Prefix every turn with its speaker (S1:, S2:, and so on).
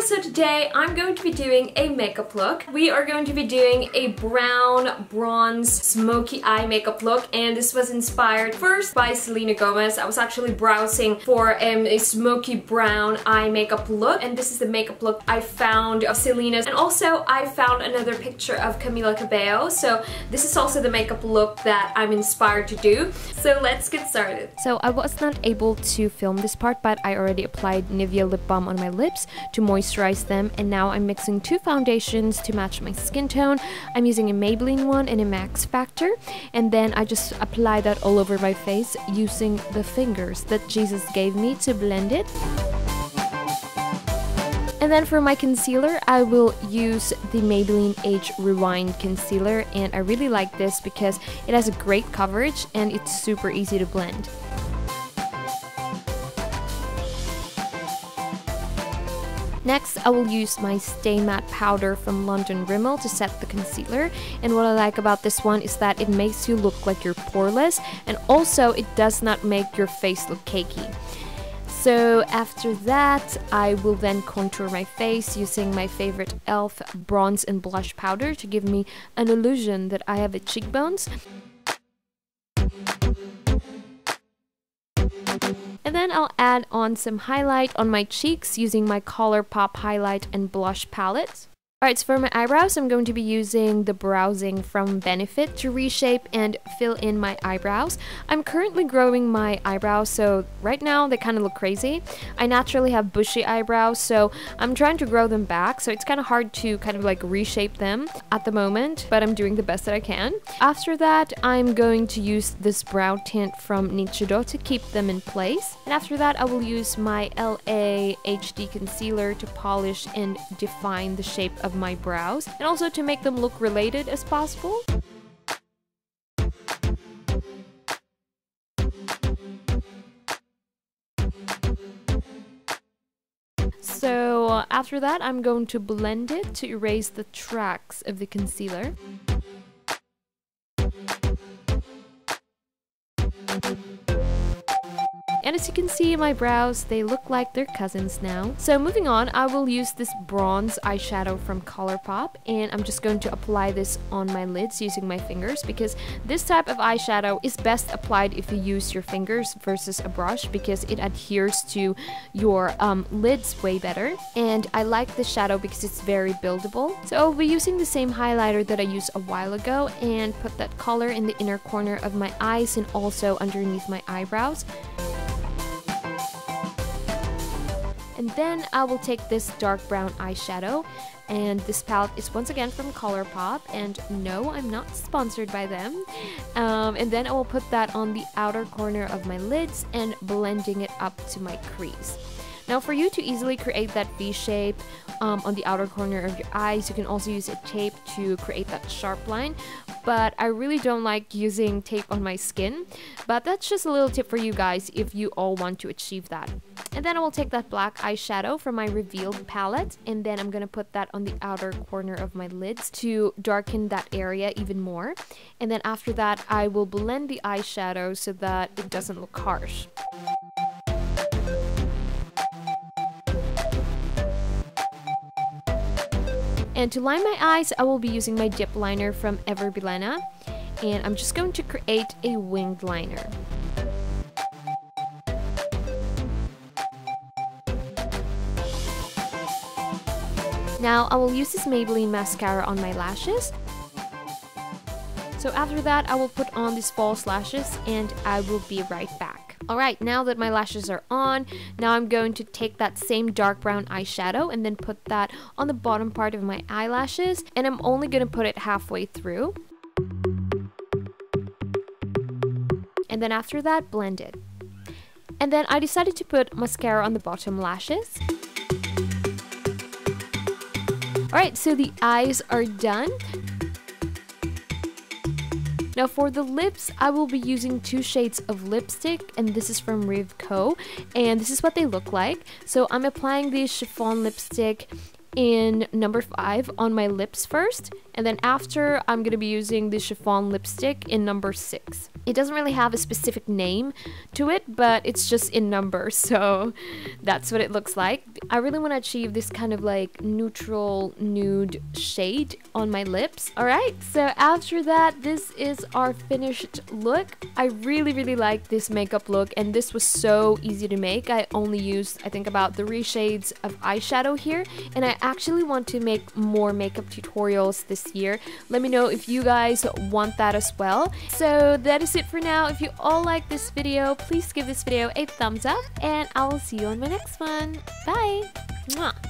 S1: so today I'm going to be doing a makeup look. We are going to be doing a brown bronze smoky eye makeup look, and this was inspired first by Selena Gomez. I was actually browsing for a smoky brown eye makeup look, and this is the makeup look I found of Selena's, and also I found another picture of Camila Cabello, so this is also the makeup look that I'm inspired to do. So let's get started. So I was not able to film this part, but I already applied Nivea lip balm on my lips to moisturize them, and now I'm mixing two foundations to match my skin tone. I'm using a Maybelline one and a Max Factor, and then I just apply that all over my face using the fingers that Jesus gave me to blend it. And then for my concealer, I will use the Maybelline Age Rewind concealer, and I really like this because it has a great coverage and it's super easy to blend. Next, I will use my Stay Matte powder from London Rimmel to set the concealer, and what I like about this one is that it makes you look like you're poreless, and also it does not make your face look cakey. So after that, I will then contour my face using my favorite e.l.f. bronze and blush powder to give me an illusion that I have cheekbones. And then I'll add on some highlight on my cheeks using my Colourpop highlight and blush palette. Alright, so for my eyebrows, I'm going to be using the Browsing from Benefit to reshape and fill in my eyebrows. I'm currently growing my eyebrows, so right now they kind of look crazy. I naturally have bushy eyebrows, so I'm trying to grow them back, so it's kind of hard to kind of like reshape them at the moment, but I'm doing the best that I can. After that, I'm going to use this brow tint from Nichido to keep them in place. And after that, I will use my LA HD concealer to polish and define the shape of my brows, and also to make them look related as possible. So after that, I'm going to blend it to erase the tracks of the concealer. And as you can see, my brows, they look like they're cousins now. So moving on, I will use this bronze eyeshadow from Colourpop, and I'm just going to apply this on my lids using my fingers, because this type of eyeshadow is best applied if you use your fingers versus a brush, because it adheres to your lids way better. And I like the shadow because it's very buildable. So I'll be using the same highlighter that I used a while ago and put that color in the inner corner of my eyes and also underneath my eyebrows. And then I will take this dark brown eyeshadow, and this palette is once again from Colourpop, and no, I'm not sponsored by them. And then I will put that on the outer corner of my lids and blending it up to my crease. Now, for you to easily create that V shape on the outer corner of your eyes, you can also use a tape to create that sharp line, but I really don't like using tape on my skin, but that's just a little tip for you guys if you all want to achieve that. And then I will take that black eyeshadow from my Revealed palette, and then I'm gonna put that on the outer corner of my lids to darken that area even more. And then after that, I will blend the eyeshadow so that it doesn't look harsh. And to line my eyes, I will be using my dip liner from Everbilena, and I'm just going to create a winged liner. Now I will use this Maybelline mascara on my lashes. So after that, I will put on these false lashes, and I will be right back. Alright, now that my lashes are on, now I'm going to take that same dark brown eyeshadow and then put that on the bottom part of my eyelashes, and I'm only going to put it halfway through. And then after that, blend it. And then I decided to put mascara on the bottom lashes. Alright, so the eyes are done. Now for the lips, I will be using two shades of lipstick, and this is from Riv Co, and this is what they look like. So I'm applying the chiffon lipstick in number 5 on my lips first, and then after I'm gonna be using the chiffon lipstick in number 6. It doesn't really have a specific name to it, but it's just in numbers, so that's what it looks like. I really want to achieve this kind of like neutral nude shade on my lips. Alright, so after that, this is our finished look. I really like this makeup look, and this was so easy to make. I only used, I think, about 3 shades of eyeshadow here, and I actually want to make more makeup tutorials this year. Let me know if you guys want that as well. So that is it for now. If you all like this video, please give this video a thumbs up, and I will see you on my next one. Bye! Mwah.